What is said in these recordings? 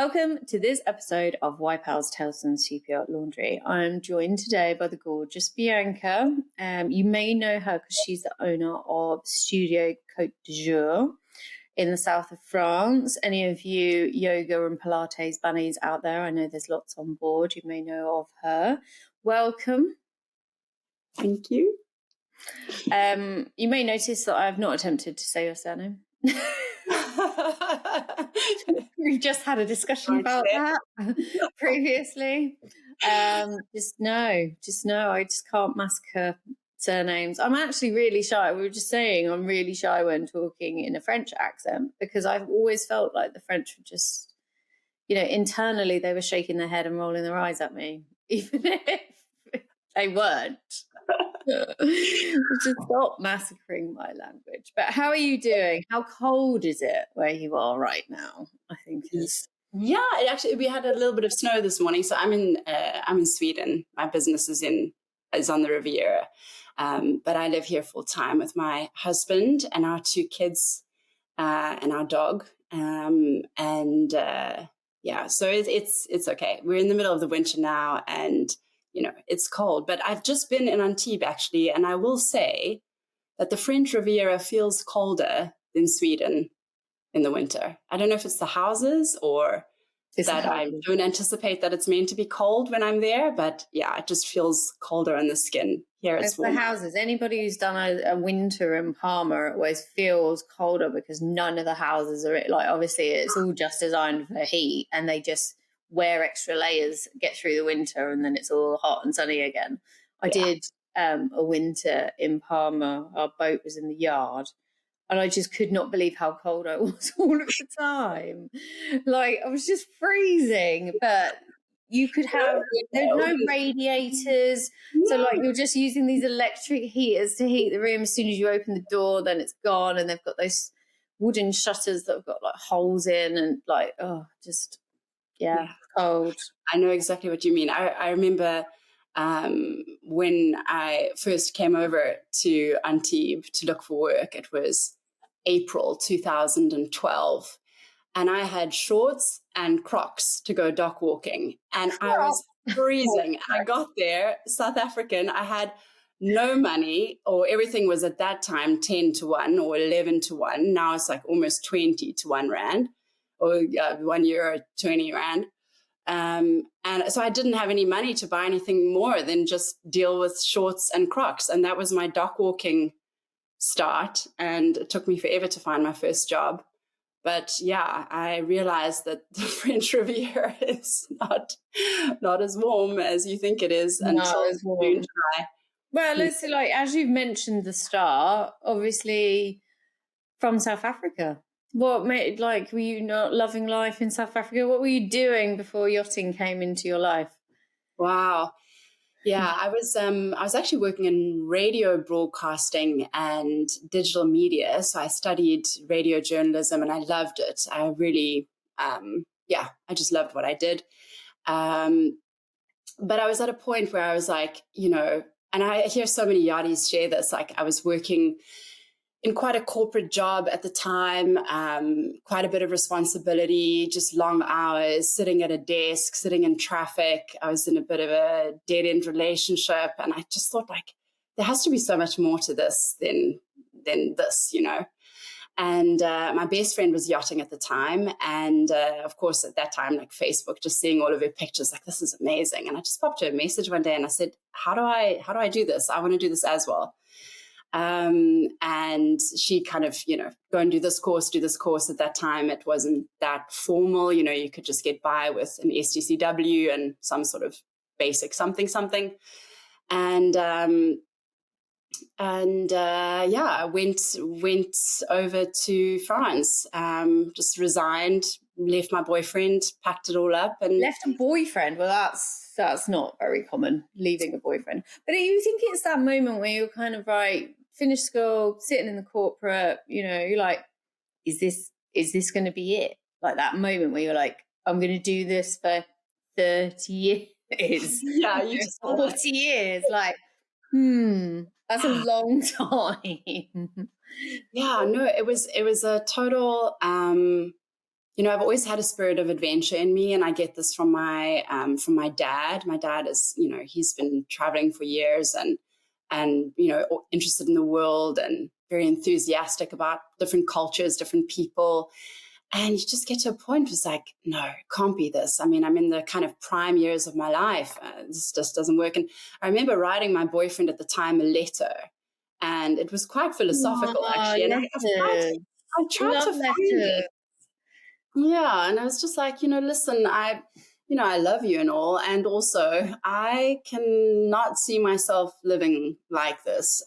Welcome to this episode of Why Pals Tales and Superyacht Laundry. I'm joined today by the gorgeous Bianca. You may know her because she's the owner of Studio Côte d'Azur in the south of France. Any of you yoga and Pilates bunnies out there, I know there's lots on board. You may know of her. Welcome. Thank you. You may notice that I have not attempted to say your surname. We just had a discussion about that previously. Just know, I just can't massacre surnames. I'm actually really shy. We were just saying I'm really shy when talking in a French accent because I've always felt like the French were just, internally they were shaking their head and rolling their eyes at me, even if they weren't. Just stop massacring my language. But how are you doing? How cold is it where you are right now? I think is we had a little bit of snow this morning. So I'm in Sweden. My business is on the Riviera, but I live here full time with my husband and our 2 kids and our dog. So it's okay. We're in the middle of the winter now, and it's cold, but I've just been in Antibes actually. And I will say that the French Riviera feels colder than Sweden in the winter. I don't know if it's the houses or that I don't anticipate that it's meant to be cold when I'm there, but yeah, it just feels colder on the skin. Here it's the houses. Anybody who's done a winter in Palma, it always feels colder because none of the houses are obviously it's all just designed for heat and they just wear extra layers, get through the winter, and then it's all hot and sunny again. I did a winter in Palma. Our boat was in the yard, and I just could not believe how cold I was all of the time. I was just freezing, but you could have, there's no radiators. So you're just using these electric heaters to heat the room. As soon as you open the door, then it's gone. And they've got those wooden shutters that have got holes in and cold. I know exactly what you mean. I remember when I first came over to Antibes to look for work, it was April 2012. And I had shorts and Crocs to go dock walking. And I was freezing. I got there, South African. I had no money, or everything was at that time 10 to 1 or 11 to 1. Now it's almost 20 to 1 rand, or €1, 20 rand. And so I didn't have any money to buy anything more than just deal with shorts and Crocs. And that was my dock walking start. And it took me forever to find my first job. But yeah, I realized that the French Riviera is not as warm as you think it is until June, July. Well, let's as you've mentioned the start, obviously from South Africa. What made were you not loving life in South Africa? What were you doing before yachting came into your life? Wow. Yeah, I was actually working in radio broadcasting and digital media. So I studied radio journalism and I loved it. I really, I just loved what I did. But I was at a point where I was and I hear so many yachties share this, I was working in quite a corporate job at the time, quite a bit of responsibility, just long hours, sitting at a desk, sitting in traffic. I was in a bit of a dead-end relationship. And I just thought there has to be so much more to this than this, And my best friend was yachting at the time. And of course, at that time, Facebook, just seeing all of her pictures, this is amazing. And I just popped her a message one day and I said, how do I do this? I want to do this as well. And she kind of, go and do this course. At that time, it wasn't that formal. You could just get by with an STCW and some sort of basic something. And I went over to France, just resigned, left my boyfriend, packed it all up. And left a boyfriend? Well, that's not very common, leaving a boyfriend. But do you think it's that moment where you're kind of finished school, sitting in the corporate, you're like, is this going to be it? That moment where you're like, I'm going to do this for 30 years. Yeah, you just 40 years. That's a long time. Yeah, no, it was a total you know, I've always had a spirit of adventure in me, and I get this from my dad. My dad is, you know, he's been traveling for years and you know, interested in the world and very enthusiastic about different cultures, different people. And you just get to a point where it's like, no, it can't be this. I mean, I'm in the kind of prime years of my life. This just doesn't work. And I remember writing my boyfriend at the time a letter, and it was quite philosophical, actually. And I tried to Love find letters. it. Yeah. And I was just like, you know, listen, I love you and all. And also, I cannot see myself living like this.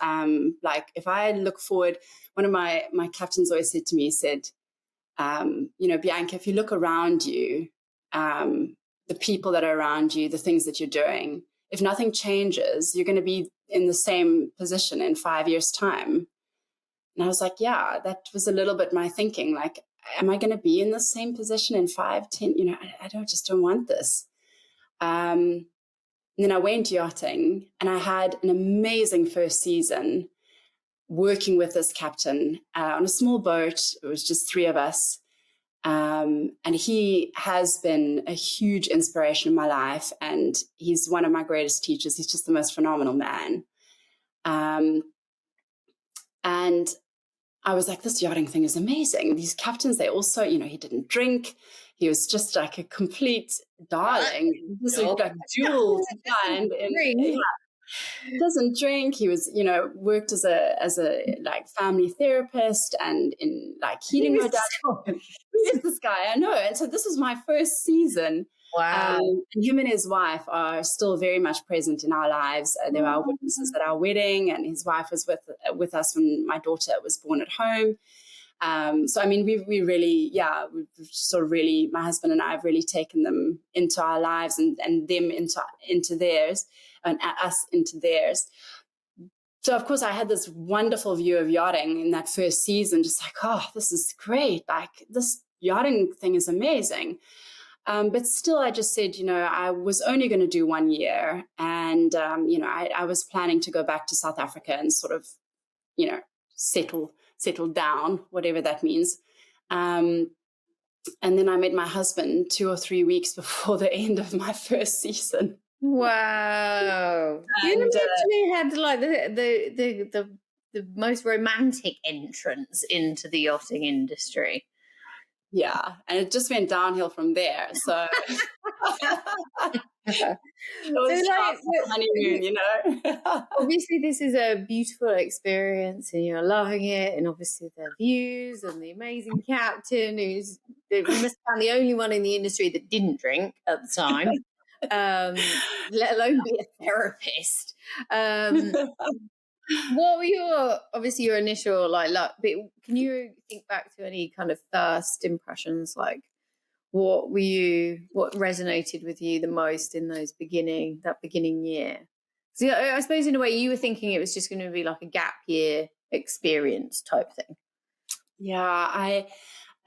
Like, if I look forward, one of my captains always said to me, he said, you know, Bianca, if you look around you, the people that are around you, the things that you're doing, if nothing changes, you're going to be in the same position in 5 years' time. And I was like, yeah, that was a little bit my thinking. Like, am I going to be in the same position in 5, 10? You know, I just don't want this. And then I went yachting, and I had an amazing first season working with this captain on a small boat. It was just 3 of us. And he has been a huge inspiration in my life, and he's one of my greatest teachers. He's just the most phenomenal man. And I was like, this yachting thing is amazing. These captains, they also, you know, he didn't drink. He was just like a complete darling. Just like jewel to find. And he doesn't drink. He was, you know, worked as a like family therapist and in like healing modalities. Who is this guy? I know. And so this was my first season. Wow. And him and his wife are still very much present in our lives. They were our witnesses at our wedding, and his wife was with us when my daughter was born at home. So, I mean, we really, we've sort of really, my husband and I have really taken them into our lives and them into theirs, and us into theirs. So, of course, I had this wonderful view of yachting in that first season, just like, oh, this is great. Like, this yachting thing is amazing. But still, I just said, you know, I was only going to do 1 year. And, you know, I was planning to go back to South Africa and sort of, you know, settle down, whatever that means. And then I met my husband 2 or 3 weeks before the end of my first season. Wow. You literally had like the most romantic entrance into the yachting industry. Yeah, and it just went downhill from there. So it was like the honeymoon, you know. Obviously, this is a beautiful experience, and you're loving it. And obviously, the views and the amazing captain, you must have found the only one in the industry that didn't drink at the time, let alone be a therapist. What were your initial like? Can you think back to any kind of first impressions? Like, what resonated with you the most in that beginning year? So I suppose in a way you were thinking it was just going to be like a gap year experience type thing. Yeah,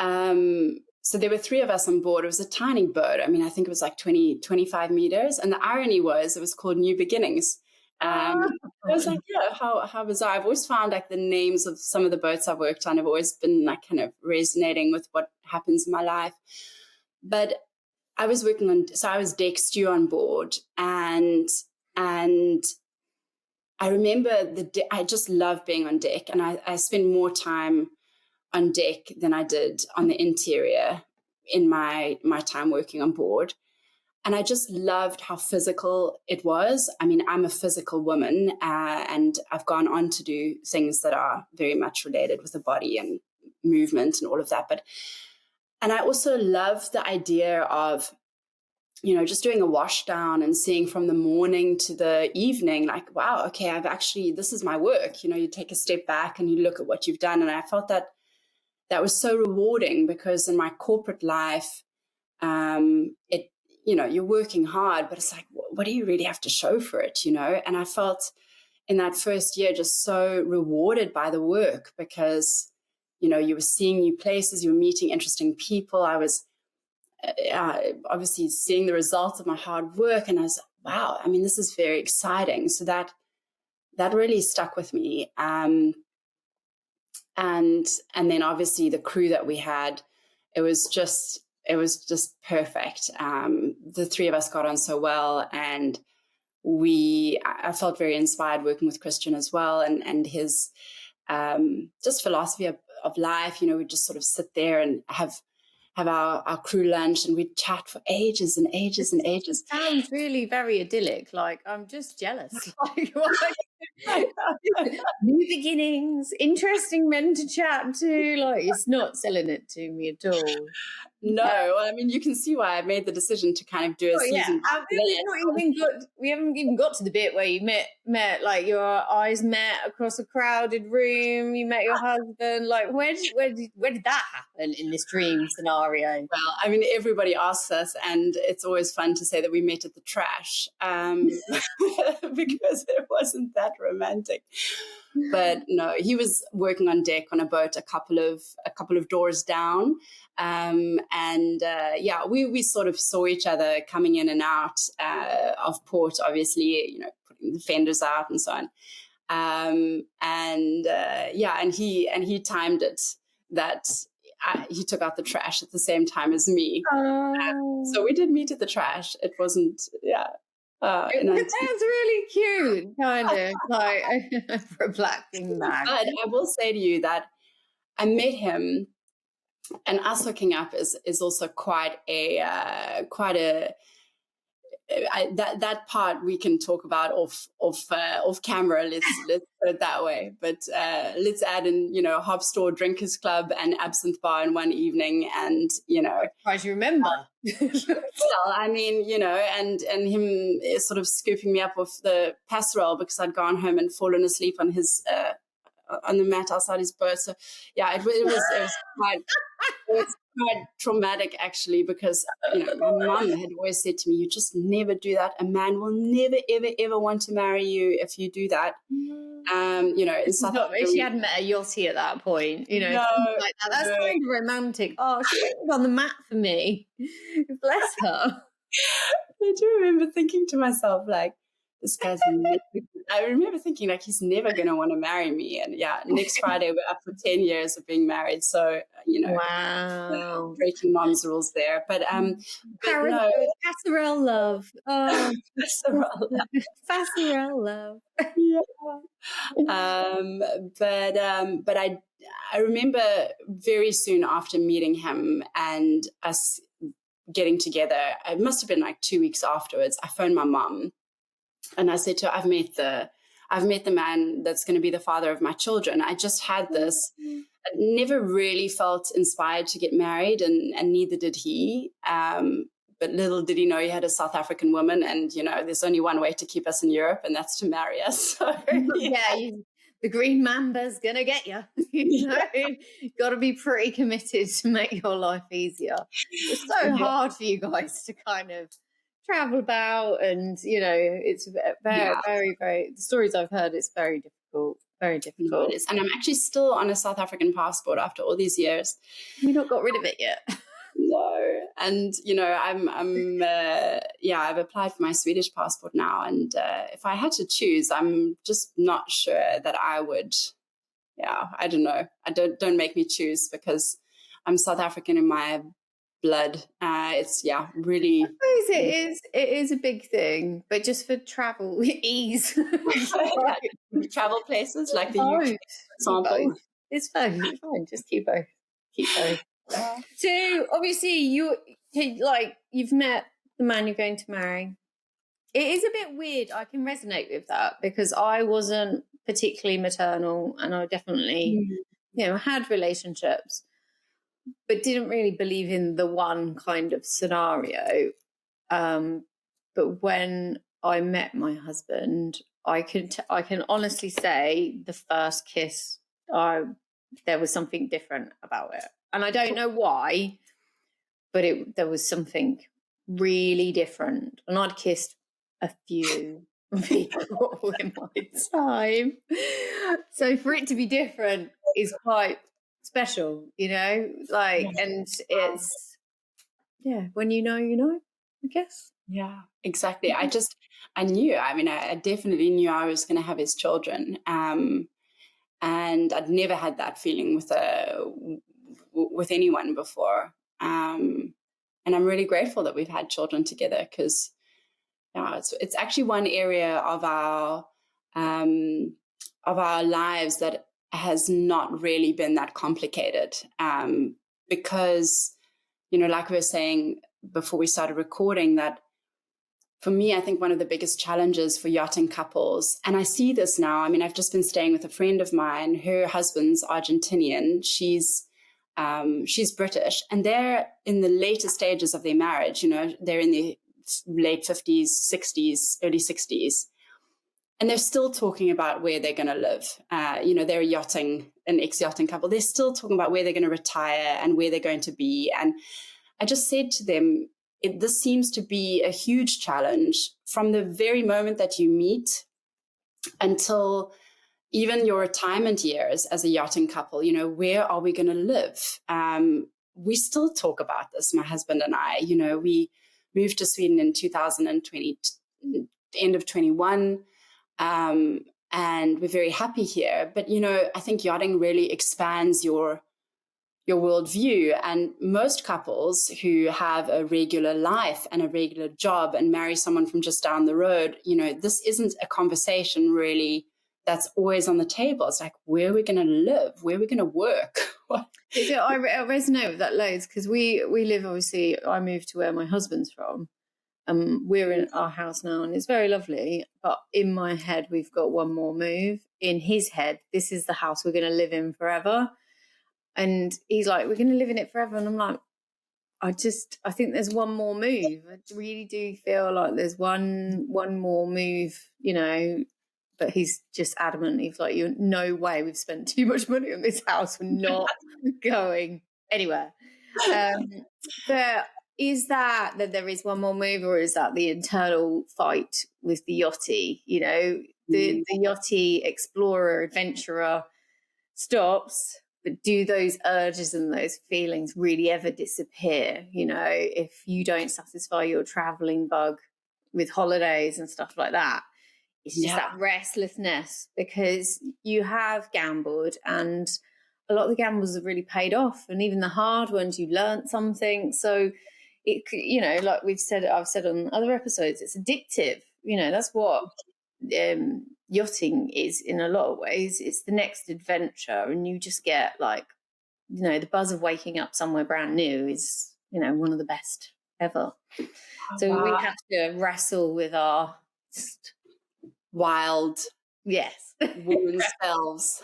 so there were 3 of us on board. It was a tiny boat. I mean, I think it was like 25 meters. And the irony was it was called New Beginnings. I was like, yeah, how bizarre. I've always found like the names of some of the boats I've worked on have always been like kind of resonating with what happens in my life. But I was I was deck stew on board, and I remember I just love being on deck, and I spend more time on deck than I did on the interior in my time working on board. And I just loved how physical it was. I mean, I'm a physical woman, and I've gone on to do things that are very much related with the body and movement and all of that. And I also love the idea of, you know, just doing a wash down and seeing from the morning to the evening, like, wow, okay, this is my work. You know, you take a step back and you look at what you've done. And I felt that was so rewarding, because in my corporate life, you know, you're working hard, but it's like, what do you really have to show for it, you know? And I felt in that first year just so rewarded by the work, because, you know, you were seeing new places, you were meeting interesting people. I was obviously seeing the results of my hard work, and I was like, wow, I mean, this is very exciting. So that really stuck with me. And then obviously the crew that we had, it was just perfect. The three of us got on so well, and I felt very inspired working with Christian as well, and his just philosophy of life. You know, we just sort of sit there and have our crew lunch, and we'd chat for ages and ages and ages. Sounds really very idyllic. Like, I'm just jealous. New beginnings, interesting men to chat to. Like, it's not selling it to me at all. No, I mean, you can see why I made the decision to kind of do a season. We haven't even got to the bit where you met like your eyes met across a crowded room. You met your husband. Like, where did that happen in this dream scenario? Well, I mean, everybody asks us, and it's always fun to say that we met at the trash because it wasn't that romantic. But no, he was working on deck on a boat a couple of doors down. We sort of saw each other coming in and out of port, obviously, you know, putting the fenders out and so on. And he timed it that he took out the trash at the same time as me. So we did meet at the trash. It wasn't, it sounds really cute, kind of like for a black thing bag. But I will say to you that I met him, and us hooking up is also quite a that part we can talk about off camera. Let's put it that way. But let's add in, you know, Hop Store Drinkers Club and Absinthe Bar in one evening, and you know, as you remember. Well, I mean, you know, and him sort of scooping me up off the passerelle because I'd gone home and fallen asleep on his on the mat outside his boat. So yeah, it was quite traumatic actually, because you know, my mum had always said to me, "You just never do that. A man will never ever want to marry you if you do that." You know, in South Africa, she hadn't met a yachty at that point. You know, like that. That's kind of romantic. Oh, she waited on the mat for me. Bless her. I do remember thinking to myself, like, this guy's I remember thinking, like, he's never going to want to marry me. And yeah, next Friday we're up for 10 years of being married. So, you know, wow, breaking mom's rules there. But passerelle love. Oh, passerelle love. Yeah. But I remember very soon after meeting him and us getting together, it must have been like 2 weeks afterwards, I phoned my mum. And I said to her, I've met the man that's going to be the father of my children. I just had this. I never really felt inspired to get married, and neither did he. But little did he know he had a South African woman, and you know, there's only one way to keep us in Europe, and that's to marry us. So, the green mamba's gonna get you. You know, you've got to be pretty committed to make your life easier. It's so hard for you guys to kind of travel about, and you know, it's very the stories I've heard, it's very difficult. And I'm actually still on a South African passport after all these years. You've not got rid of it yet. No. And you know, I've applied for my Swedish passport now, and if I had to choose, I'm just not sure that I would. I don't know. Don't make me choose, because I'm South African in my blood. It's really. I suppose it is a big thing, but just for travel ease, travel places like the UK, for example. It's fine. Just keep both. So obviously you've met the man you're going to marry. It is a bit weird. I can resonate with that, because I wasn't particularly maternal, and I definitely, had relationships, but didn't really believe in the one kind of scenario. But when I met my husband, I can honestly say the first kiss, there was something different about it. And I don't know why, but there was something really different. And I'd kissed a few people in my time. So for it to be different is quite special, you know, and it's, when you know, I guess. Yeah, exactly. I knew, I definitely knew I was going to have his children. And I'd never had that feeling with anyone before. And I'm really grateful that we've had children together, because it's actually one area of our lives that has not really been that complicated, because, like we were saying before we started recording, that for me, I think one of the biggest challenges for yachting couples, and I see this now, I mean, I've just been staying with a friend of mine, her husband's Argentinian, she's British, and they're in the later stages of their marriage, they're in their late 50s, 60s, early 60s. And they're still talking about where they're going to live. They're an ex-yachting couple. They're still talking about where they're going to retire and where they're going to be. And I just said to them, this seems to be a huge challenge from the very moment that you meet until even your retirement years as a yachting couple. Where are we going to live? We still talk about this, my husband and I. We moved to Sweden in 2020, end of 21. And we're very happy here. But, I think yachting really expands your worldview. And most couples who have a regular life and a regular job and marry someone from just down the road, this isn't a conversation really that's always on the table. It's like, where are we going to live? Where are we going to work? I resonate with that loads, because we live, obviously, I moved to where my husband's from. We're in our house now and it's very lovely, but in my head we've got one more move. In his head, this is the house we're going to live in forever. And he's like, we're going to live in it forever. And I'm like, I think there's one more move. I really do feel like there's one more move, but he's just adamant. He's like, no way, we've spent too much money on this house. We're not going anywhere. But is that there is one more move, or is that the internal fight with the yachty? The yachty explorer, adventurer stops, but do those urges and those feelings really ever disappear? If you don't satisfy your traveling bug with holidays and stuff like that, it's just that restlessness, because you have gambled and a lot of the gambles have really paid off, and even the hard ones, you learned something. So it, like I've said on other episodes, it's addictive. That's what yachting is in a lot of ways. It's the next adventure, and you just get the buzz of waking up somewhere brand new is, one of the best ever. So we have to wrestle with our wild, woman selves.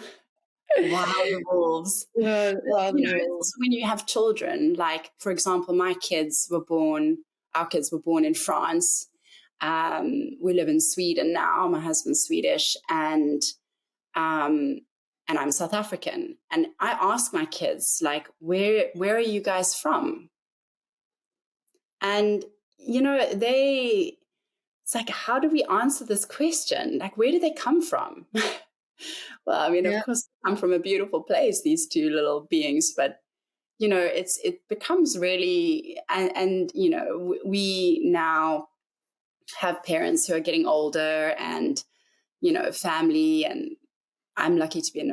Wild wolves. Wild wolves. When you have children, like, for example, our kids were born in France. We live in Sweden now. My husband's Swedish, and I'm South African. And I ask my kids, like, where are you guys from? And, it's like, how do we answer this question? Like, where do they come from? Well, I mean, of course, they come from a beautiful place, these two little beings, but, it becomes really, and we now have parents who are getting older and, family, and I'm lucky to be,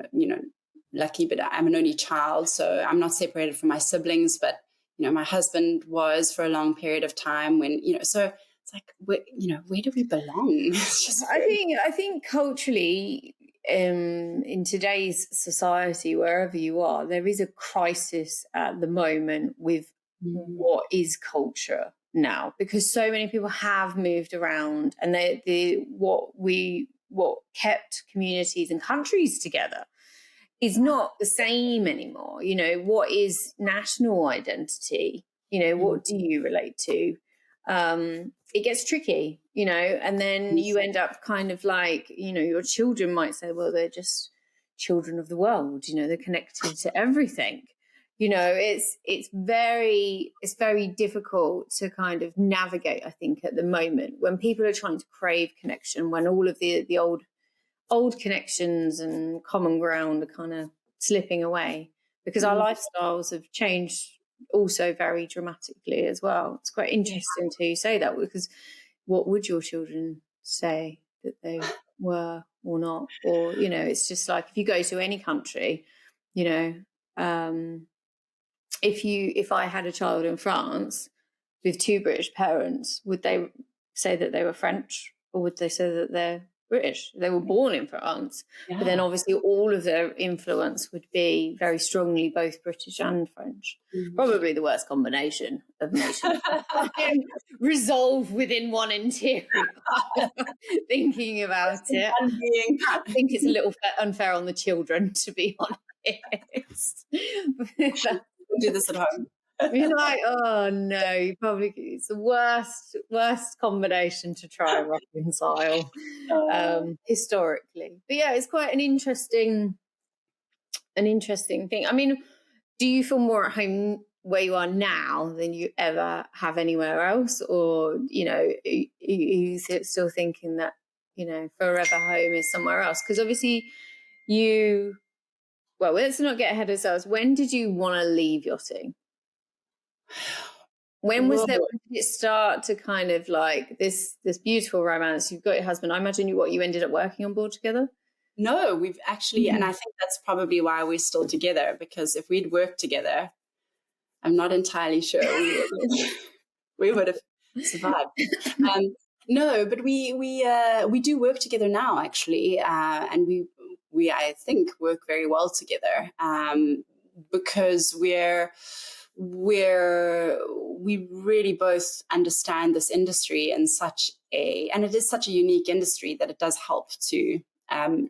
lucky, but I'm an only child, so I'm not separated from my siblings, but, my husband was for a long period of time when, so it's like, where do we belong? It's just I think culturally, in today's society, wherever you are, there is a crisis at the moment with what is culture now, because so many people have moved around, and what kept communities and countries together is not the same anymore. What is national identity? What do you relate to? It gets tricky, and then you end up kind of like, your children might say, well, they're just children of the world, they're connected to everything. It's very difficult to kind of navigate, I think, at the moment, when people are trying to crave connection, when all of the old connections and common ground are kind of slipping away, because our lifestyles have changed also very dramatically as well. It's quite interesting to say that, because what would your children say that they were or not? Or, it's just like, if you go to any country, if I had a child in France with two British parents, would they say that they were French, or would they say that they're British? They were born in France, but then obviously all of their influence would be very strongly both British and French. Probably the worst combination of nations. Resolve within one interior. Thinking about it, I think it's a little unfair on the children, to be honest. Do this at home. You're like, oh no, it's the worst combination to try and reconcile historically. But yeah, it's quite an interesting thing. I mean, do you feel more at home where you are now than you ever have anywhere else, or are you still thinking that forever home is somewhere else? Because obviously well, let's not get ahead of ourselves. When did you want to leave yachting? When did it start to kind of like this beautiful romance? You've got your husband. I imagine you ended up working on board together? No, we've actually, and I think that's probably why we're still together, because if we'd worked together, I'm not entirely sure we would have survived. No, but we do work together now, actually, and we I think work very well together, because we really both understand this industry and it is such a unique industry that it does help to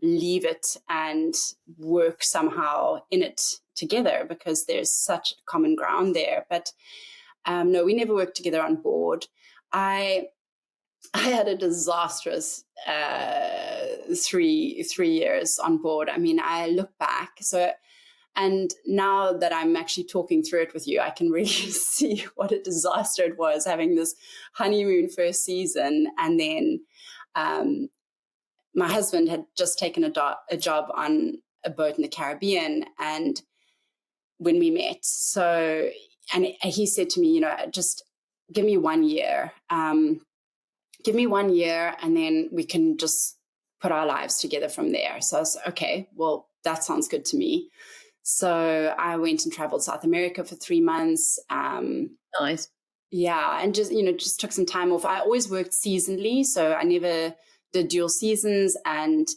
leave it and work somehow in it together, because there's such common ground there. But no, we never worked together on board. I had a disastrous 3 years on board. I mean, I look back. And now that I'm actually talking through it with you, I can really see what a disaster it was, having this honeymoon first season. And then my husband had just taken a job on a boat in the Caribbean, and when we met, and he said to me, just give me 1 year. Give me 1 year, and then we can just put our lives together from there. So I was okay, well, that sounds good to me. So I went and traveled South America for 3 months. Nice. Yeah, and just took some time off. I always worked seasonally, so I never did dual seasons. And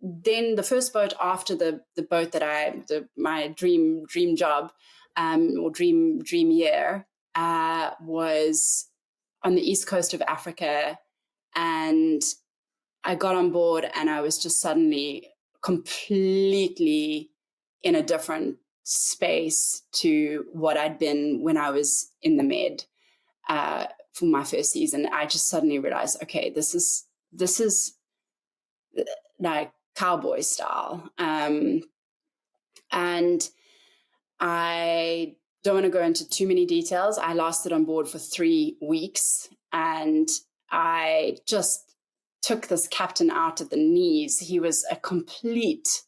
then the first boat after the boat that my dream job or dream year was on the east coast of Africa, and I got on board, and I was just suddenly completely in a different space to what I'd been when I was in the Med for my first season. I just suddenly realized, okay, this is like cowboy style. And I don't want to go into too many details. I lasted on board for 3 weeks, and I just took this captain out at the knees. He was a complete,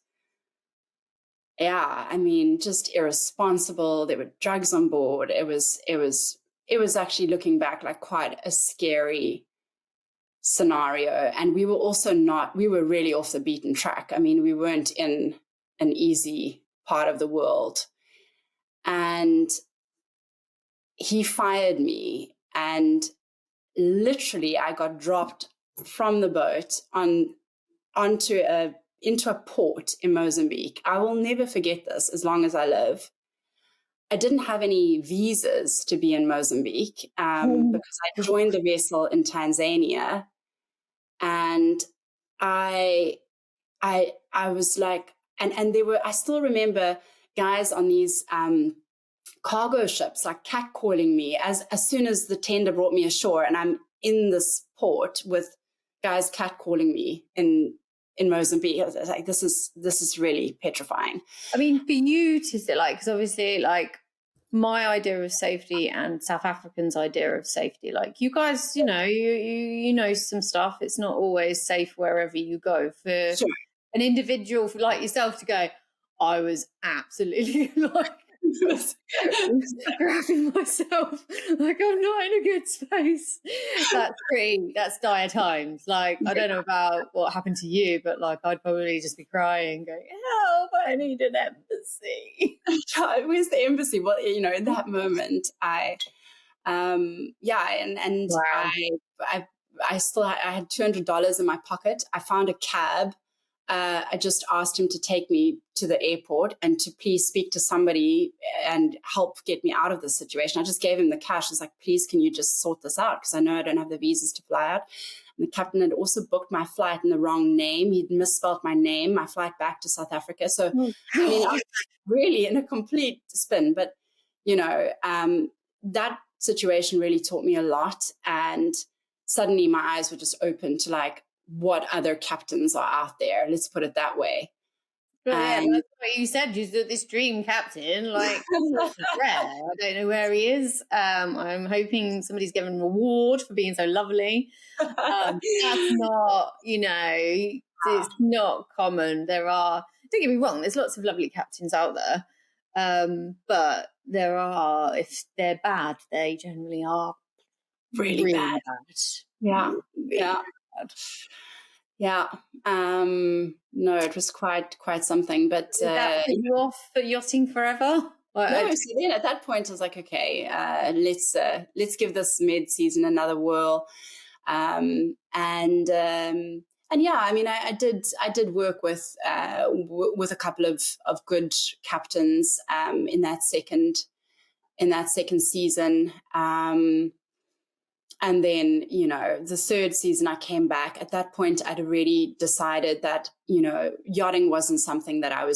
just irresponsible. There were drugs on board. It was actually, looking back, like quite a scary scenario. And we were really off the beaten track. I mean, we weren't in an easy part of the world. And he fired me, and literally I got dropped from the boat into a port in Mozambique. I will never forget this as long as I live. I didn't have any visas to be in Mozambique because I joined the vessel in Tanzania, and I was like, and there were, I still remember guys on these cargo ships like catcalling me as soon as the tender brought me ashore, and I'm in this port with guys catcalling me in Mozambique. I was like, this is really petrifying. I mean, for you to say, like, because obviously, like, my idea of safety and South Africans' idea of safety, like, you guys, you know some stuff. It's not always safe wherever you go. For an individual like yourself to go, I was absolutely like grabbing myself like I'm not in a good space. That's dire times. Like, I don't know about what happened to you, but like I'd probably just be crying, going, help, I need an embassy. Where's the embassy? Well, in that moment, and Wow. I had $200 in my pocket. I found a cab. I just asked him to take me to the airport and to please speak to somebody and help get me out of this situation. I just gave him the cash. I was like, please, can you just sort this out? Because I know I don't have the visas to fly out. And the captain had also booked my flight in the wrong name. He'd misspelled my name, my flight back to South Africa. So, I mean, I was really in a complete spin. But, that situation really taught me a lot. And suddenly my eyes were just open to like, what other captains are out there. Let's put it that way. But yeah, that's what you said. You said this dream captain, like, rare. I don't know where he is. I'm hoping somebody's given an award for being so lovely. That's not, it's not common. Don't get me wrong, there's lots of lovely captains out there. But there are, if they're bad, they generally are really bad. Yeah. Really bad. Yeah. No, it was quite something. But did that put you off for yachting forever? No, so then at that point I was like, okay, let's give this mid-season another whirl. And yeah, I mean, I did work with a couple of good captains in that second season. And then, the third season I came back. At that point, I'd already decided that, yachting wasn't something that I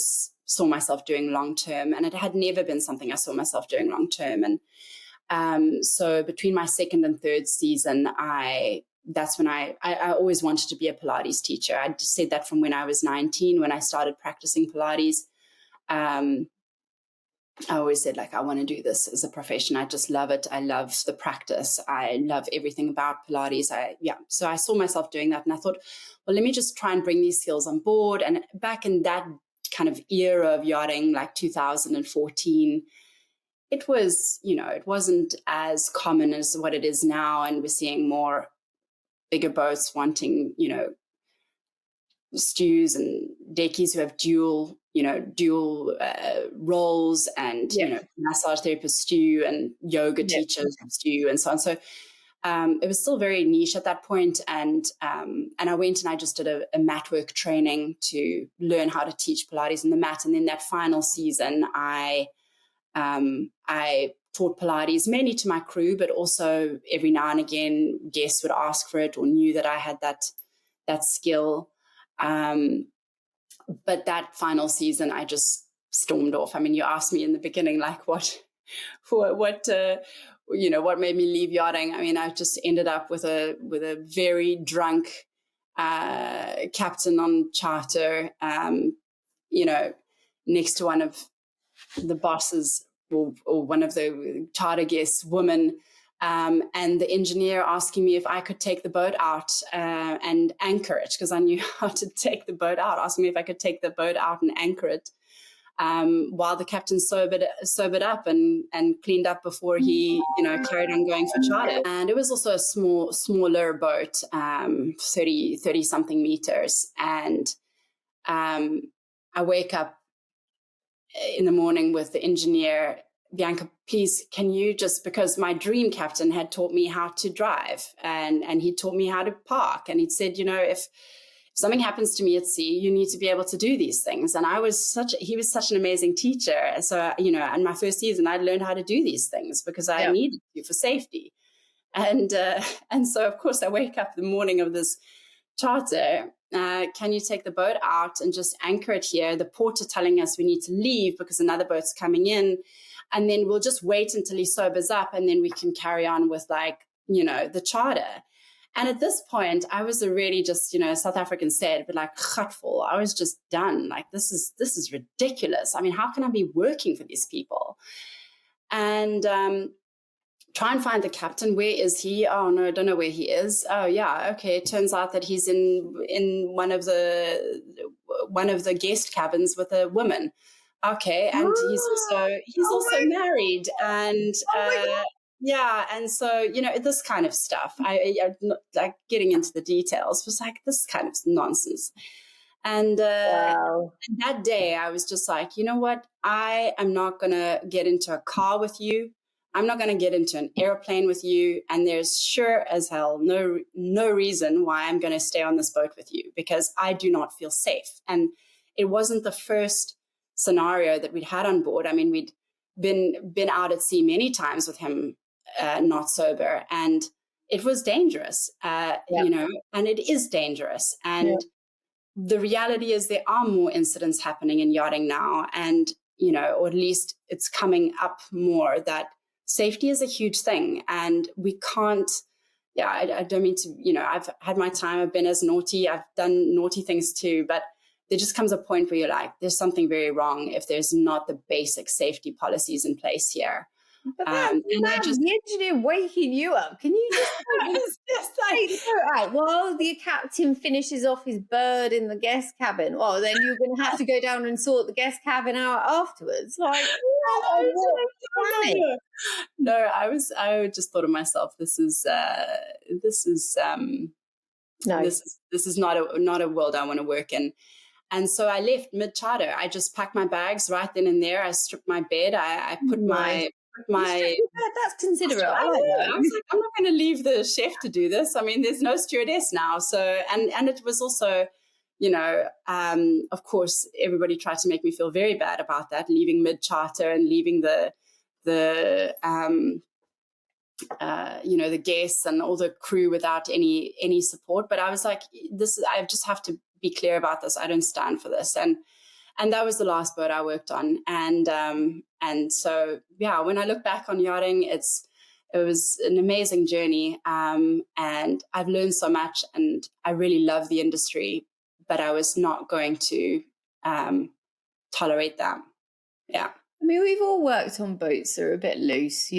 saw myself doing long term. And it had never been something I saw myself doing long term. And so between my second and third season, that's when I always wanted to be a Pilates teacher. I said that from when I was 19, when I started practicing Pilates. I always said, like, I want to do this as a profession. I just love it. I love the practice. I love everything about Pilates. So I saw myself doing that. And I thought, well, let me just try and bring these skills on board. And back in that kind of era of yachting, like 2014, it was, it wasn't as common as what it is now. And we're seeing more bigger boats wanting, stews and deckies who have dual roles, and massage therapist stew and yoga teachers stew and so on. So it was still very niche at that point, and I went and I just did a mat work training to learn how to teach Pilates on the mat. And then that final season, I taught Pilates mainly to my crew, but also every now and again guests would ask for it or knew that I had that skill. But that final season, I just stormed off. I mean, you asked me in the beginning, like, what made me leave yachting? I mean, I just ended up with a very drunk captain on charter, next to one of the bosses or one of the charter guests, woman. And the engineer asking me if I could take the boat out and anchor it, because I knew how to take the boat out, asking me if I could take the boat out and anchor it while the captain sobered up and cleaned up before he, carried on going for charter. And it was also a smaller boat, 30 something meters. And I wake up in the morning with the engineer, Bianca, please, can you just, because my dream captain had taught me how to drive and he taught me how to park. And he'd said, if something happens to me at sea, you need to be able to do these things. And he was such an amazing teacher. So, in my first season, I learned how to do these things because I needed to for safety. And so, of course, I wake up the morning of this charter. Can you take the boat out and just anchor it here? The port are telling us we need to leave because another boat's coming in. And then we'll just wait until he sobers up and then we can carry on with the charter. And at this point, I was already just, South African said, but like, gutful. I was just done. Like, this is ridiculous. I mean, how can I be working for these people? And try and find the captain. Where is he? Oh, no, I don't know where he is. Oh, yeah. Okay. It turns out that he's in one of the guest cabins with a woman. Okay, and he's Oh also my, married, and oh my God. yeah, and so this kind of stuff. I'm not like getting into the details. Was like this kind of nonsense, and Wow. that day I was just like, you know what? I am not gonna get into a car with you. I'm not gonna get into an airplane with you, and there's sure as hell no reason why I'm gonna stay on this boat with you because I do not feel safe. And it wasn't the first scenario that we'd had on board. I mean, we'd been out at sea many times with him not sober, and it was dangerous, Yeah. and it is dangerous. Yeah. And the reality is there are more incidents happening in yachting now, and or at least it's coming up more, that safety is a huge thing, and we can't. Yeah, I don't mean to. I've had my time. I've been as naughty. I've done naughty things too, but there just comes a point where you're like, there's something very wrong if there's not the basic safety policies in place here. But that's And I mad. just, The engineer waking you up. Can you just it's just take like, the boat out while the captain finishes off his bird in the guest cabin? Well, then you're going to have to go down and sort the guest cabin out afterwards. Like, what planet? no, I just thought of myself, this is No. this is not a world I want to work in. And so I left mid charter. I just packed my bags right then and there. I stripped my bed. I put Nice. my That's considerate. I I like know. that. I was like, I'm not going to leave the chef to do this. I mean, there's no stewardess now. So, and it was also, of course, everybody tried to make me feel very bad about that, leaving mid charter and leaving the guests and all the crew without any support. But I was like, I just have to be clear about this. I don't stand for this. And that was the last boat I worked on. And so, yeah, when I look back on yachting, it was an amazing journey. And I've learned so much, and I really love the industry, but I was not going to tolerate that. Yeah. I mean, we've all worked on boats that are a bit loose,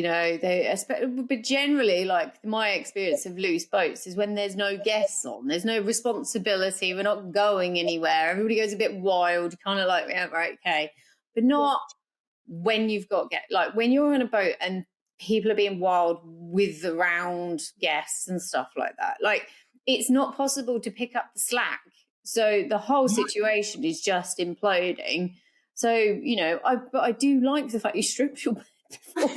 but generally, like my experience of loose boats is when there's no guests on, there's no responsibility, we're not going anywhere, everybody goes a bit wild, kind of like, yeah, right, okay, but not when you've got when you're on a boat and people are being wild with around guests and stuff like that. Like, it's not possible to pick up the slack, so the whole situation is just imploding. So, I do like the fact you stripped your bed before.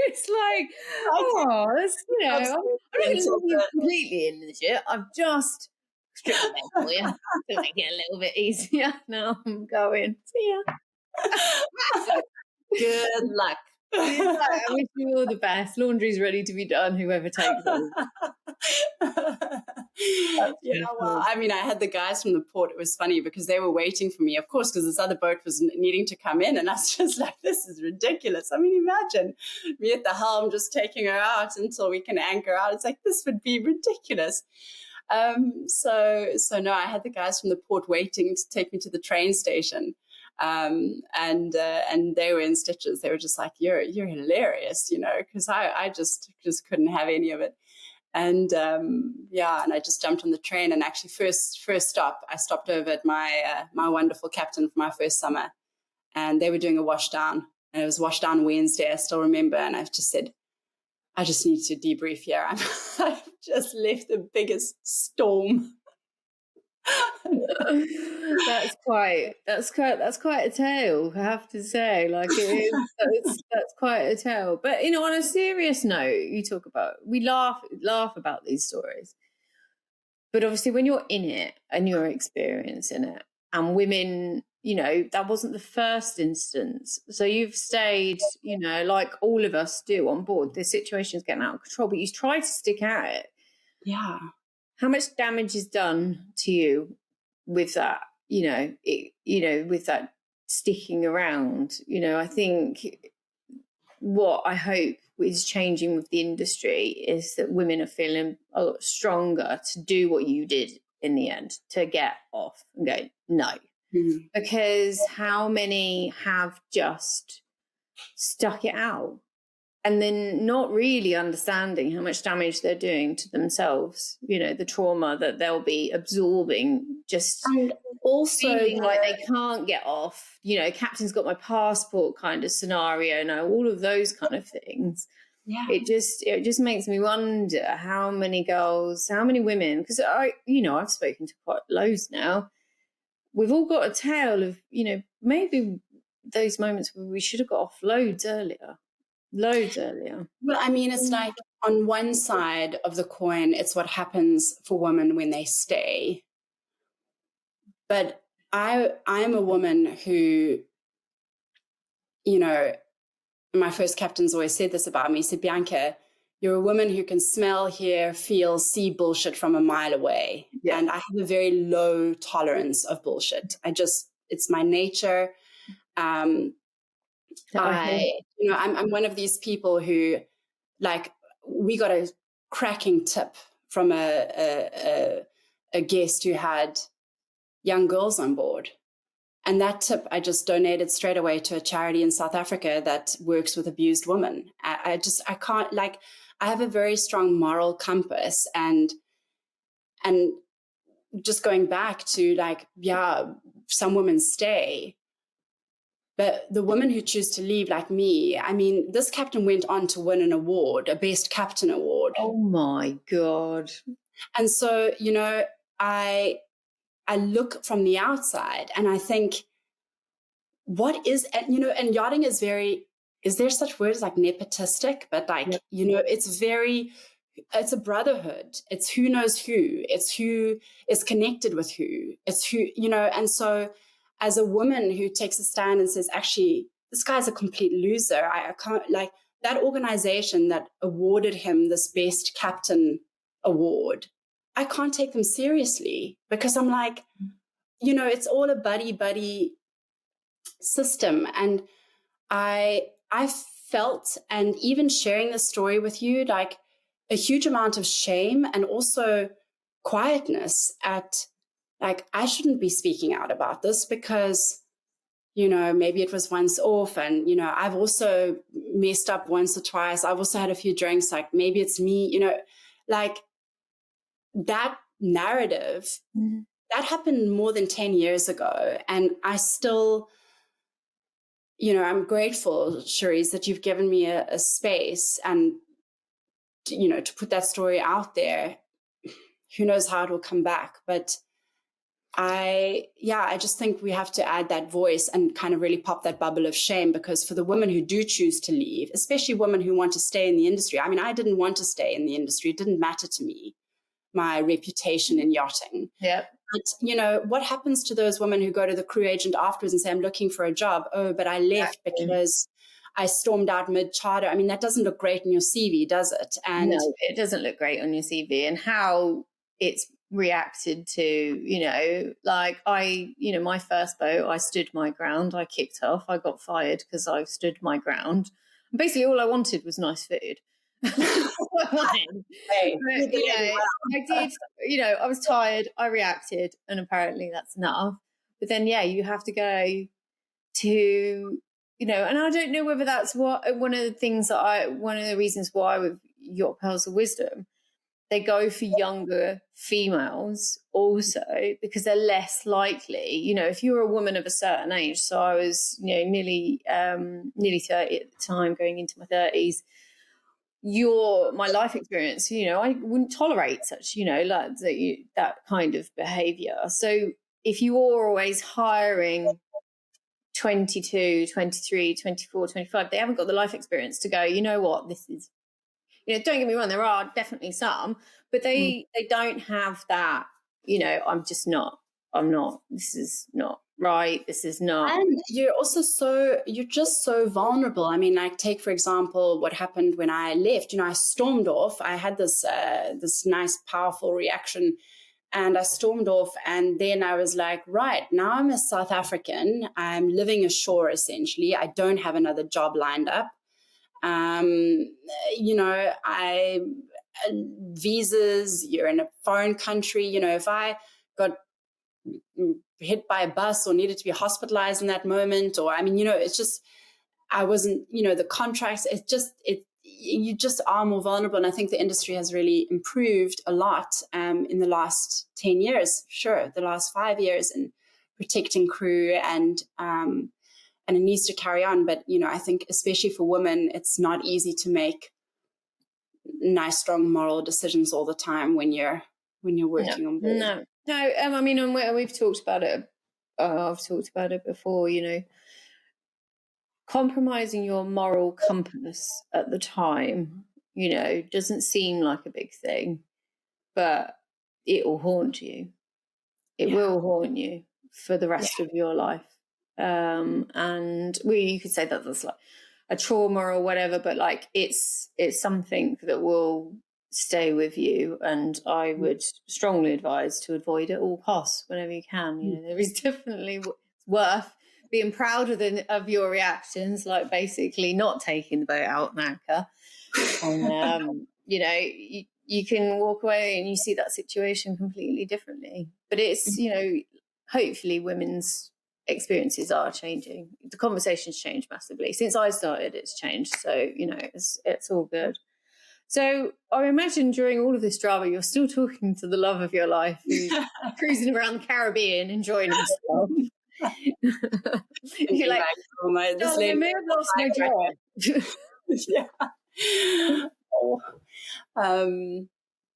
It's like, I'm not going to leave you completely in the shit. I've just stripped the bed for you to make it a little bit easier. Now I'm going. See ya. Good luck. I wish you all the best. Laundry's ready to be done, whoever takes it. Yeah, well, I mean, I had the guys from the port. It was funny because they were waiting for me, of course, because this other boat was needing to come in. And I was just like, this is ridiculous. I mean, imagine me at the helm just taking her out until we can anchor out. It's like, this would be ridiculous. So no, I had the guys from the port waiting to take me to the train station. And they were in stitches. They were just like, you're hilarious, because I just couldn't have any of it. And and I just jumped on the train, and actually first stop, I stopped over at my wonderful captain for my first summer, and they were doing a wash down, and it was wash down Wednesday, I still remember, and I just said, I just need to debrief here. I've just left the biggest storm. That's quite a tale, I have to say. Like, it is, that's quite a tale. But on a serious note, you talk about, we laugh about these stories, but obviously when you're in it and you're experiencing it, and women, that wasn't the first instance. So you've stayed, like all of us do on board. The situation's getting out of control, but you try to stick at it. Yeah. How much damage is done to you with that, with that sticking around? I think what I hope is changing with the industry is that women are feeling a lot stronger to do what you did in the end, to get off and go, no. Mm-hmm. Because how many have just stuck it out? and then not really understanding how much damage they're doing to themselves, the trauma that they'll be absorbing, just and also feeling like they can't get off, captain's got my passport kind of scenario now, all of those kind of things. Yeah. It just makes me wonder how many girls, how many women, because I've spoken to quite loads now. We've all got a tale of, maybe those moments where we should have got off loads earlier. Well, I mean, it's like on one side of the coin, it's what happens for women when they stay. But I'm a woman who, my first captain's always said this about me. He said, Bianca, you're a woman who can smell, hear, feel, see bullshit from a mile away. Yeah. And I have a very low tolerance of bullshit. It's my nature. I'm one of these people who, like, we got a cracking tip from a guest who had young girls on board. And that tip I just donated straight away to a charity in South Africa that works with abused women. I can't, like, I have a very strong moral compass, and just going back to, like, yeah, some women stay, but the women who choose to leave, like me, I mean, this captain went on to win an award, a Best Captain award. Oh my God. And so, I look from the outside and I think, what is, and yachting is there such words like nepotistic? But like, it's a brotherhood. It's who knows who. It's who is connected with who. It's who, and so as a woman who takes a stand and says, actually, this guy's a complete loser. I can't, like, that organization that awarded him this Best Captain award, I can't take them seriously, because I'm like, it's all a buddy system. And I felt, and even sharing this story with you, like, a huge amount of shame and also quietness at, like, I shouldn't be speaking out about this because, maybe it was once off, and, I've also messed up once or twice. I've also had a few drinks, like, maybe it's me, like, that narrative, that happened more than 10 years ago. And I still, I'm grateful, Cherise, that you've given me a space and, to put that story out there. Who knows how it will come back. But I just think we have to add that voice and kind of really pop that bubble of shame, because for the women who do choose to leave, especially women who want to stay in the industry. I mean, I didn't want to stay in the industry. It didn't matter to me, my reputation in yachting. Yeah. But, what happens to those women who go to the crew agent afterwards and say, I'm looking for a job. Oh, but I left because I stormed out mid-charter. I mean, that doesn't look great in your CV, does it? And no, it doesn't look great on your CV. And how it's reacted to, like, my first boat, I stood my ground. I kicked off. I got fired because I stood my ground. And basically, all I wanted was nice food. I did, I was tired, I reacted, and apparently that's enough. But then, you have to go to, and I don't know whether that's one of the reasons why with Yacht Pearls of Wisdom, they go for younger females also, because they're less likely, if you're a woman of a certain age. So I was, nearly 30 at the time, going into my 30s. My life experience, I wouldn't tolerate such, like that kind of behavior. So if you are always hiring 22, 23, 24, 25, they haven't got the life experience to go, what, this is, don't get me wrong, there are definitely some, but they don't have that, I'm not, this is not right, this is not. And you're just so vulnerable. I mean, like, take, for example, what happened when I left. I stormed off. I had this nice, powerful reaction, and I stormed off. And then I was like, right, now I'm a South African. I'm living ashore, essentially. I don't have another job lined up. Visas, you're in a foreign country. If I got hit by a bus or needed to be hospitalized in that moment, or, it's just, I wasn't, the contracts, you just are more vulnerable. And I think the industry has really improved a lot in the last 10 years, sure, the last 5 years, in protecting crew, and it needs to carry on. But, I think especially for women, it's not easy to make nice, strong moral decisions all the time when you're working on board. No. I mean, and we've talked about it. I've talked about it before. Compromising your moral compass at the time, doesn't seem like a big thing, but it will haunt you. It will haunt you for the rest of your life. And you could say that that's like a trauma or whatever, but like it's something that will stay with you. And I would strongly advise to avoid at all costs whenever you can. There is definitely worth being proud of your reactions, like basically not taking the boat out and anchor. And, you can walk away and you see that situation completely differently. But it's, hopefully women's experiences are changing. The conversation's changed massively. Since I started, it's changed. So, it's all good. So I imagine during all of this drama, you're still talking to the love of your life who's cruising around the Caribbean, enjoying himself. You're like, I may have lost my job. Yeah.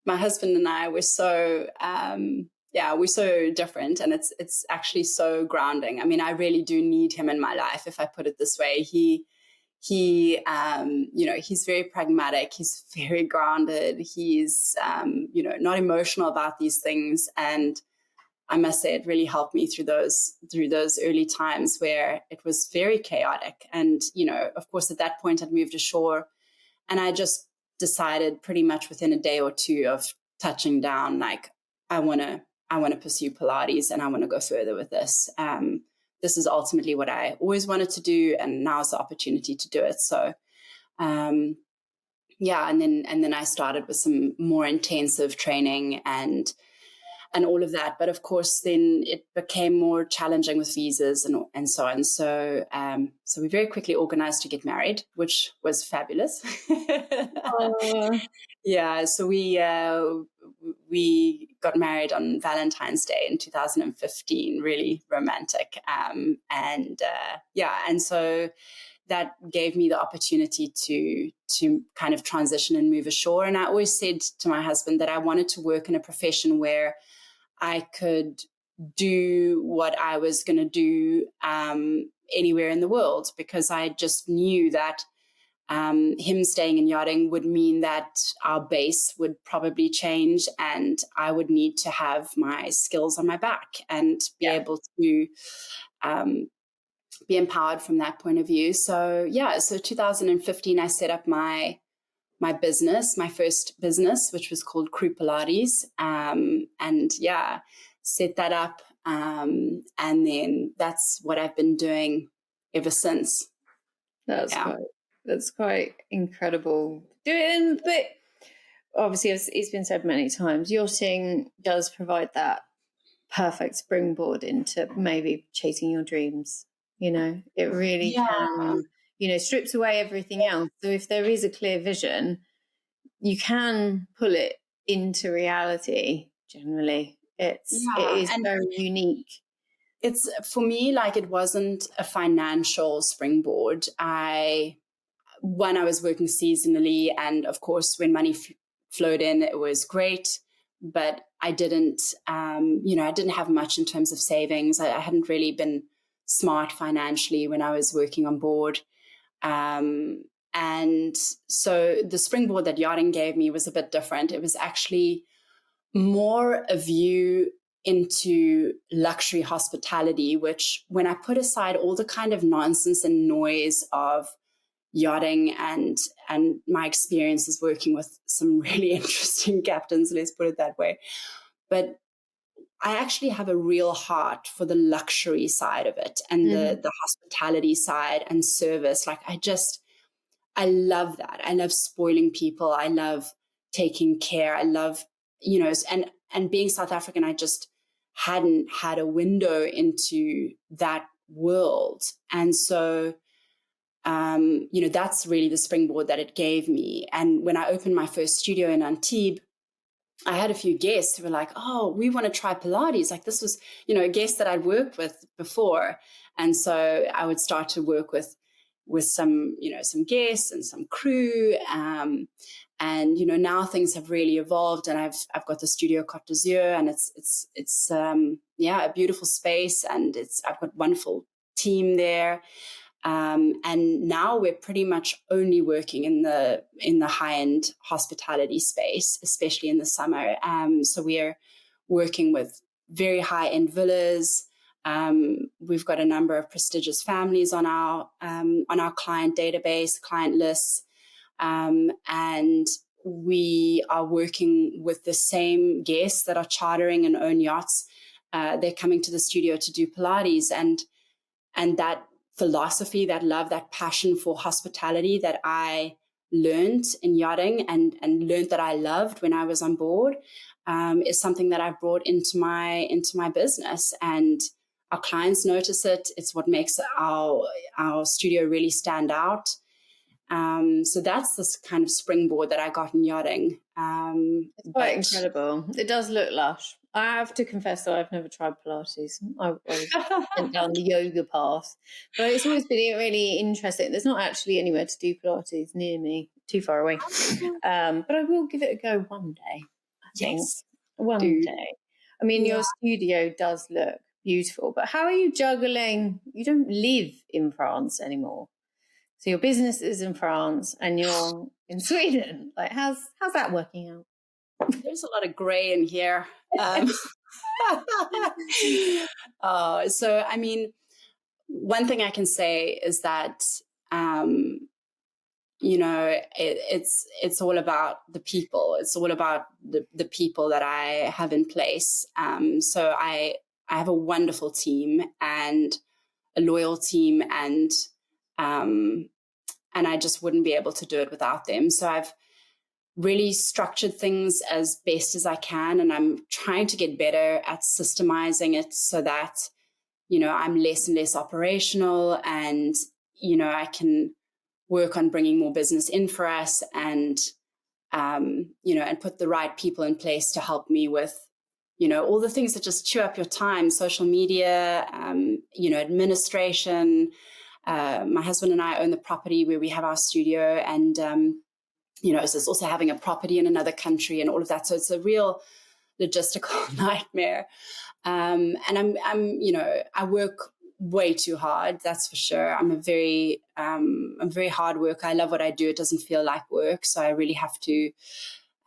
My husband and I were so we're so different, and it's actually so grounding. I mean, I really do need him in my life, if I put it this way. He he's very pragmatic. He's very grounded. He's not emotional about these things, and I must say it really helped me through those early times where it was very chaotic. And, of course, at that point I'd moved ashore, and I just decided pretty much within a day or two of touching down, like, I want to pursue Pilates and I want to go further with this. This is ultimately what I always wanted to do, and now's the opportunity to do it. So, and then I started with some more intensive training and all of that. But of course, then it became more challenging with visas and so on. So we very quickly organized to get married, which was fabulous. Yeah. So we got married on Valentine's Day in 2015, really romantic. And so that gave me the opportunity to kind of transition and move ashore. And I always said to my husband that I wanted to work in a profession where I could do what I was going to do anywhere in the world, because I just knew that him staying in yachting would mean that our base would probably change, and I would need to have my skills on my back and be able to be empowered from that point of view. So 2015, I set up my business, my first business, which was called Crew Pilates, set that up, and then that's what I've been doing ever since. That's quite incredible. But obviously, as it's been said many times, yachting does provide that perfect springboard into maybe chasing your dreams. It really can. Strips away everything else. So if there is a clear vision, you can pull it into reality. Generally, it is very unique. It's, for me, like, it wasn't a financial springboard. When I was working seasonally, and of course when money flowed in, it was great, but I didn't I didn't have much in terms of savings. I hadn't really been smart financially when I was working on board, and so the springboard that yachting gave me was a bit different. It was actually more a view into luxury hospitality, which, when I put aside all the kind of nonsense and noise of yachting and my experiences working with some really interesting captains, let's put it that way, but I actually have a real heart for the luxury side of it, and the hospitality side and service. Like, I love that. I love spoiling people. I love taking care. I love, and being South African, I just hadn't had a window into that world. And so that's really the springboard that it gave me. And when I opened my first studio in Antibes, I had a few guests who were like, oh, we want to try Pilates. Like this was, a guest that I'd worked with before. And so I would start to work with some, some guests and some crew. And, now things have really evolved, and I've got the Studio Côte Azur, and it's a beautiful space, and I've got a wonderful team there. And now we're pretty much only working in the high-end hospitality space, especially in the summer. So we are working with very high-end villas. We've got a number of prestigious families on our client database, client lists, and we are working with the same guests that are chartering and own yachts. They're coming to the studio to do Pilates, and that philosophy, that love, that passion for hospitality that I learned in yachting and learned that I loved when I was on board, is something that I've brought into my business, and our clients notice it. It's what makes our studio really stand out. So that's this kind of springboard that I got in yachting. It's quite incredible. It does look lush. I have to confess that I've never tried Pilates. I went down the yoga path, but it's always been really interesting. There's not actually anywhere to do Pilates near me, too far away. But I will give it a go one day. I think one day. I mean, your studio does look beautiful, but how are you juggling? You don't live in France anymore, so your business is in France and you're in Sweden. Like, how's that working out? There's a lot of gray in here. So, I mean, one thing I can say is that, it's all about the people. It's all about the people that I have in place. So I have a wonderful team and a loyal team, and I just wouldn't be able to do it without them. So I've really structured things as best as I can, and I'm trying to get better at systemizing it so that, I'm less and less operational, and, I can work on bringing more business in for us, and, and put the right people in place to help me with, all the things that just chew up your time, social media, administration. My husband and I own the property where we have our studio, and, so it's also having a property in another country and all of that. So it's a real logistical nightmare. And I'm, I work way too hard. That's for sure. I'm a very hard worker. I love what I do. It doesn't feel like work. So I really have to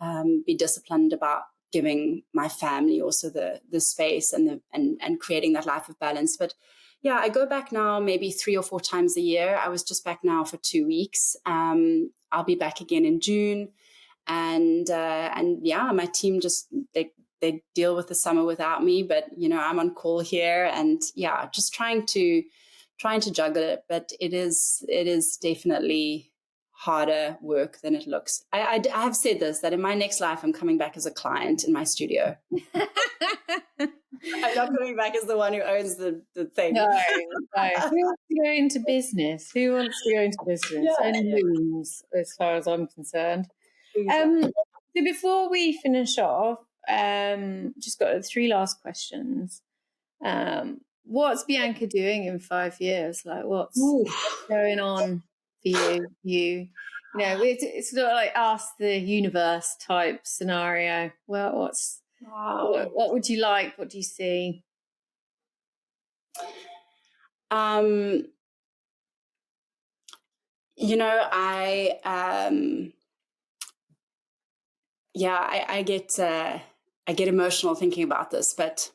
be disciplined about giving my family also the space and creating that life of balance. But yeah, I go back now maybe 3 or 4 times a year. I was just back now for 2 weeks. I'll be back again in June, and my team just they deal with the summer without me. But I'm on call here, and just trying to juggle it. But it is definitely harder work than it looks. I have said this, that in my next life I'm coming back as a client in my studio. I'm not coming back as the one who owns the thing. No. Who wants to go into business? Yeah. And lose, as far as I'm concerned. Exactly. So before we finish off, just got 3 last questions. What's Bianca doing in 5 years? Like, what's going on for you? It's sort of like ask the universe type scenario. Well, what would you like? What do you see? I get emotional thinking about this, but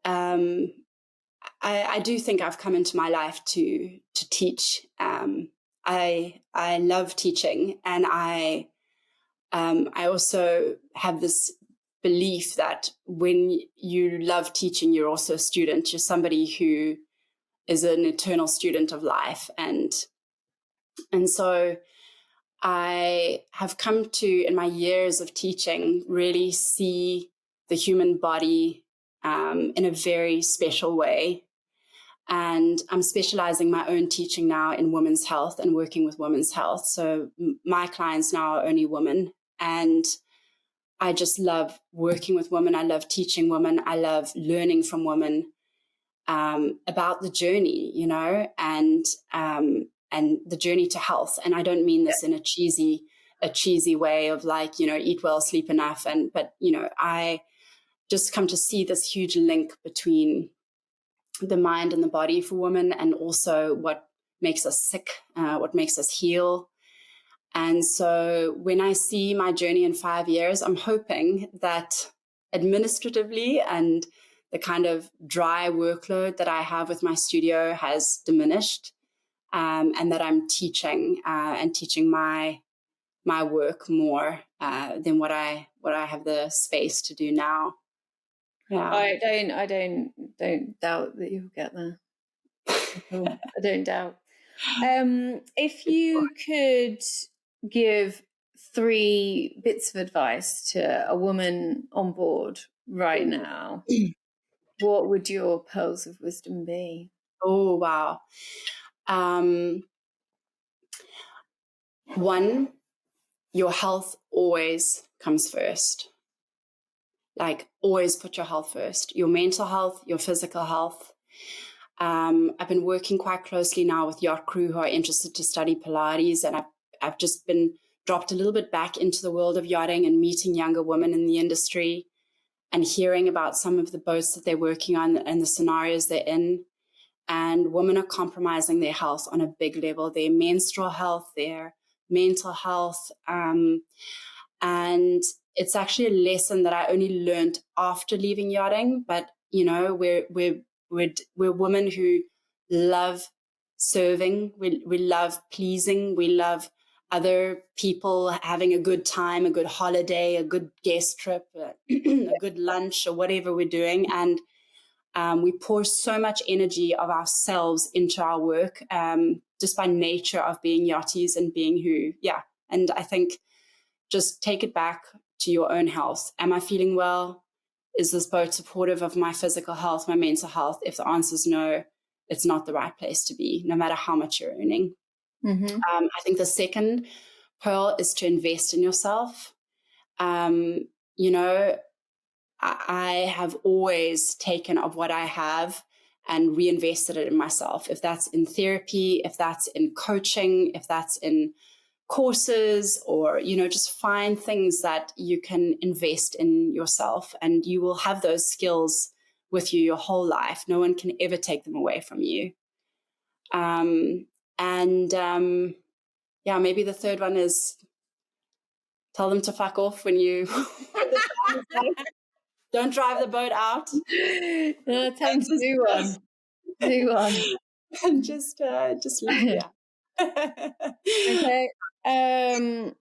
I do think I've come into my life to teach. I love teaching, and I also have this belief that when you love teaching, you're also a student. You're somebody who is an eternal student of life, and so I have come to, in my years of teaching, really see the human body in a very special way. And I'm specializing my own teaching now in women's health and working with women's health. So my clients now are only women. And I just love working with women. I love teaching women. I love learning from women about the journey, you know, and the journey to health. And I don't mean this in a cheesy way of like, you know, eat well, sleep enough. But, you know, I just come to see this huge link between the mind and the body for women, and also what makes us sick, what makes us heal. And so when I see my journey in 5 years, I'm hoping that administratively and the kind of dry workload that I have with my studio has diminished, and that I'm teaching and teaching my work more than what I have the space to do now. Yeah. I don't doubt that you'll get there. I don't doubt. If you could give 3 bits of advice to a woman on board right now, what would your pearls of wisdom be? Oh, wow. 1, your health always comes first. Like, always put your health first, your mental health, your physical health. I've been working quite closely now with yacht crew who are interested to study Pilates, and I've just been dropped a little bit back into the world of yachting and meeting younger women in the industry and hearing about some of the boats that they're working on and the scenarios they're in. And women are compromising their health on a big level, their menstrual health, their mental health. And it's actually a lesson that I only learned after leaving yachting. But, you know, we're women who love serving. We love pleasing. We love other people having a good time, a good holiday, a good guest trip, a good lunch, or whatever we're doing. And we pour so much energy of ourselves into our work, just by nature of being yachties and being who, And I think just take it back to your own health. Am I feeling well? Is this boat supportive of my physical health, my mental health? If the answer is no, it's not the right place to be, no matter how much you're earning. Mm-hmm. I think the second pearl is to invest in yourself. You know, I have always taken of what I have and reinvested it in myself. If that's in therapy, if that's in coaching, if that's in courses, or, you know, just find things that you can invest in yourself, and you will have those skills with you your whole life. No one can ever take them away from you. Maybe the third one is tell them to fuck off when you don't drive the boat out. No, tell them to do one. Do one. And just leave. Yeah. Okay. I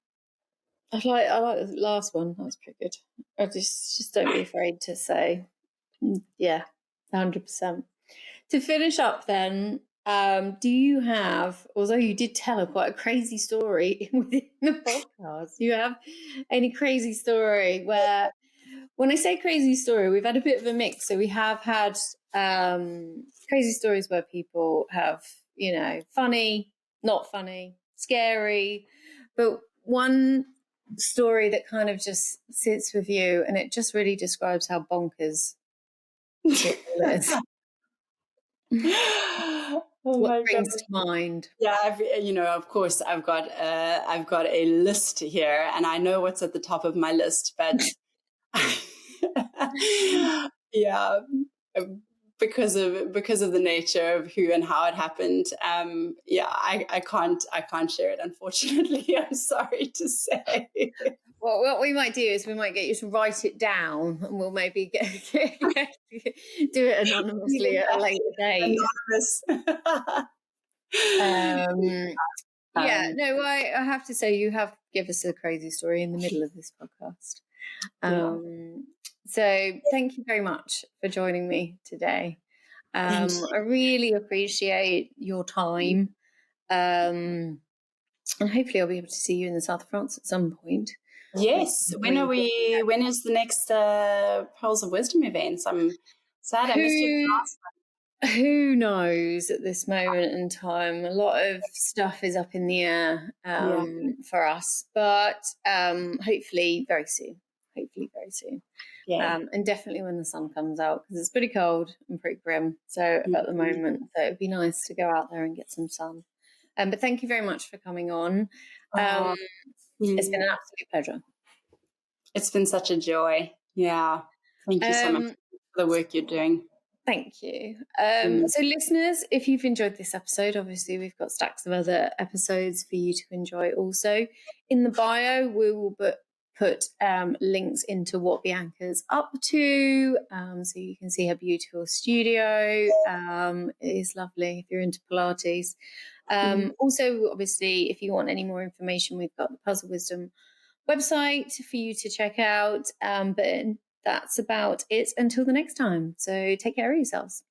like the last one. That's pretty good. I just don't be afraid to say, 100%. To finish up, then, do you have? Although you did tell quite a crazy story within the podcast, do you have any crazy story where? When I say crazy story, we've had a bit of a mix. So we have had crazy stories where people have, you know, funny, not funny, scary, but one story that kind of just sits with you, and it just really describes how bonkers it is. What brings to mind? Yeah, of course, I've got a list here, and I know what's at the top of my list, but yeah, because of the nature of who and how it happened. I can't share it, unfortunately. I'm sorry to say. Well, what we might do is we might get you to write it down, and we'll maybe do it anonymously at a later date. I have to say you have given us a crazy story in the middle of this podcast. So thank you very much for joining me today. I really appreciate your time. And hopefully I'll be able to see you in the south of France at some point. Yes. When is the next Pearls of Wisdom events? I'm sad I missed you last time. Who knows at this moment in time? A lot of stuff is up in the air for us, but hopefully very soon. Hopefully very soon. Yeah. And definitely when the sun comes out, because it's pretty cold and pretty grim. So at the moment, so it'd be nice to go out there and get some sun. But thank you very much for coming on. It's been an absolute pleasure. It's been such a joy. Yeah. Thank you so much for the work you're doing. Thank you. So listeners, if you've enjoyed this episode, obviously we've got stacks of other episodes for you to enjoy also. In the bio, we will put links into what Bianca's up to, so you can see her beautiful studio. It is lovely if you're into Pilates. Also, obviously, if you want any more information, we've got the Puzzle Wisdom website for you to check out. But that's about it until the next time. So take care of yourselves.